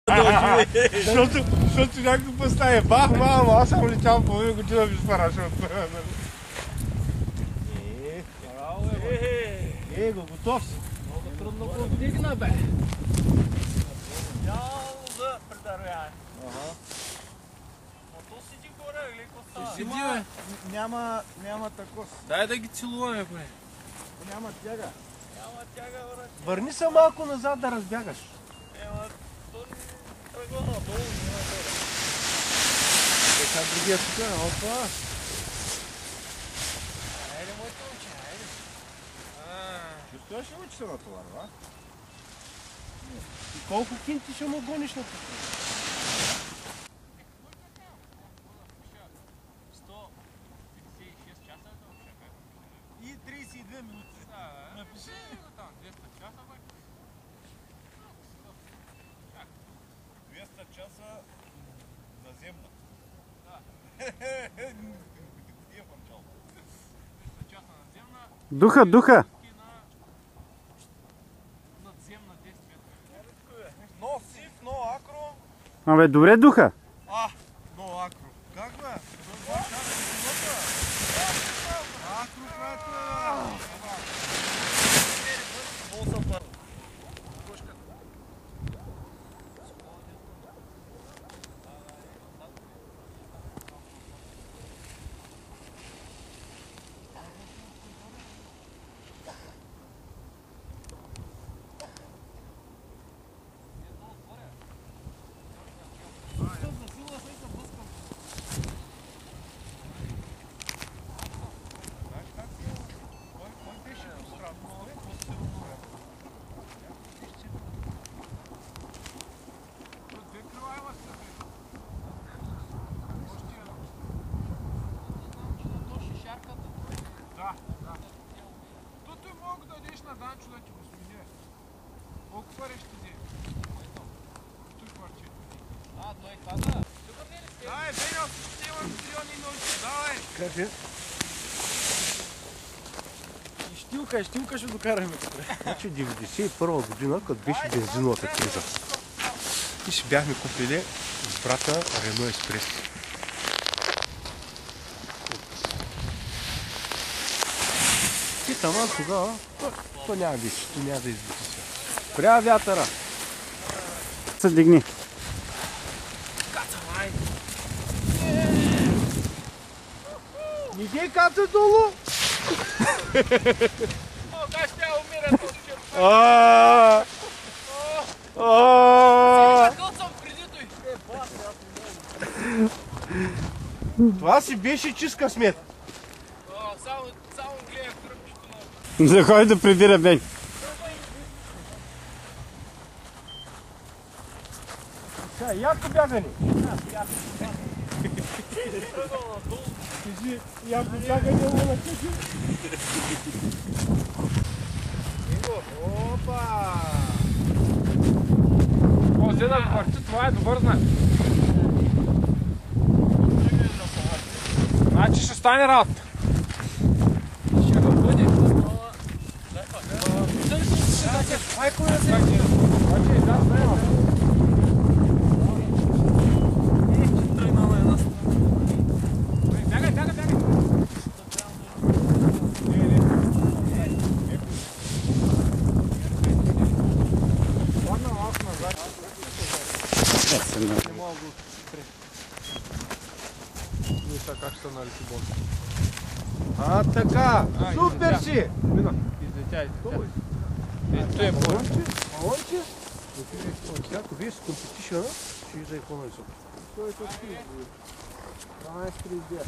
Защото някой поставя бах, мамо, аз съм летял половина година без парашут. Готов си? Много трудно го вдигна, бе. Няма за предарване. Ото сиди горе, или какво става? Сиди, бе. Няма такос. Дай да ги целуваме, бе. Няма тяга. Няма тяга, брат. Върни се малко назад да разбягаш. Ема, то ни тръгва надолу, няма горе. Сега другия тук, опа. Айде, моите момче, айде. Чувстваш ли, че се натоварва? И колко кинти ще му гониш на тук? 156 часа е това, и 32 минути. Напиши го там, 200 часа, бе. 200 часа наземна. Да. Где помчал? 200 часа наземна. Духа! Надземна 10 метра. Но сив, но акро. Абе, добре, духа! Но акро. Как бе? Акро, което Данчо да ти го смени. Колко пари ще ти? Той парче. Той каза. Давай, Беня, ще имам милиони ножи. Давай. Кажи. Штилка ще докараме тук. Значи 91 година, като беше бензиновата криза. И си бяхме купили с брата Рено Еспрес. И тама тогава, то няма да изчисти, няма да извити се. Пря вятъра! Се дигни. Не дей каца долу! О, да ще умира този черт. Какъл съм преди той. Това си беше чист късмет. Само гледах тръпчето на... Заходи да прибира Бен. Сега, яко бягане. Кажи, яко бягане на къси. Опа! О, взе да върти, това е добър знак. Значи ще стане работа. Ще го бъде. Майко да се... Не мога да го спре. Виж как ще на Лисибон. А, така! Супер си! Излетя. Той е по-добре. Малонче? Всяко вие с компетишъна, ще ви заехона и супер. Той е точно. 12-3 идея.